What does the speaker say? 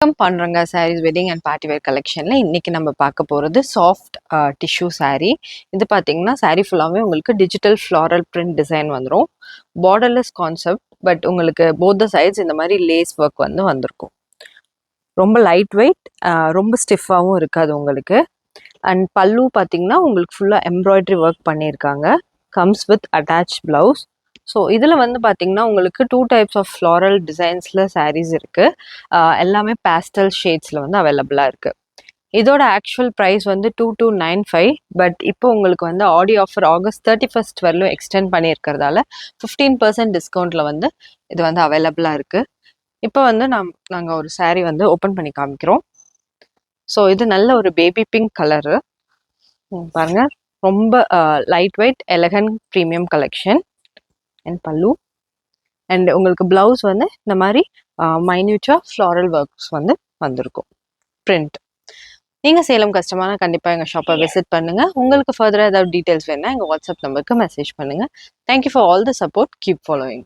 பண்றங்க sarees wedding and party wear கலெக்ஷன்ல இன்னைக்கு நம்ம பார்க்க போறது சாஃப்ட் டிஷ்யூ saree. இது பாத்தீங்கன்னா saree ஃபுல்லாவே உங்களுக்கு டிஜிட்டல் ஃப்ளாரல் பிரிண்ட் டிசைன் வந்துரும். பார்டர்லெஸ் கான்செப்ட், பட் உங்களுக்கு போத் த சைட்ஸ் இந்த மாதிரி லேஸ் ஒர்க் வந்திருக்கும். ரொம்ப லைட் வெயிட், ரொம்ப ஸ்டிஃபாகவும் இருக்காது உங்களுக்கு. அண்ட் பல்லு பார்த்தீங்கன்னா உங்களுக்கு ஃபுல்லாக எம்ப்ராய்டரி ஒர்க் பண்ணியிருக்காங்க. Comes with attach blouse. So இதில் பார்த்தீங்கன்னா உங்களுக்கு 2 டைப்ஸ் ஆஃப் ஃப்ளாரல் டிசைன்ஸில் சாரீஸ் இருக்குது. எல்லாமே பேஸ்டல் ஷேட்ஸில் அவைலபிளாக இருக்குது. இதோட ஆக்சுவல் ப்ரைஸ் 2295, பட் இப்போ உங்களுக்கு ஆடியோ ஆஃபர் ஆகஸ்ட் 31 வரலும் எக்ஸ்டெண்ட் பண்ணியிருக்கிறதால 15% டிஸ்கவுண்ட்டில் இது அவைலபிளாக இருக்குது. இப்போ நாங்கள் ஒரு saree ஓப்பன் பண்ணி காமிக்கிறோம். ஸோ இது நல்ல ஒரு பேபி பிங்க் கலரு பாருங்க. ரொம்ப light weight elegant premium collection. And பல்லு அண்ட் உங்களுக்கு பிளவுஸ் இந்த மாதிரி மைன்யூட்டா ஃப்ளாரல் ஒர்க்ஸ் வந்திருக்கும் பிரிண்ட். நீங்கள் சேலம் கஸ்டமர்னா கண்டிப்பாக எங்கள் ஷாப்பை விசிட் பண்ணுங்கள். உங்களுக்கு ஃபர்தராக ஏதாவது டீட்டெயில்ஸ் வேணுன்னா எங்கள் வாட்ஸ்அப் நம்பருக்கு மெசேஜ் பண்ணுங்கள். Thank you for all the support. Keep following.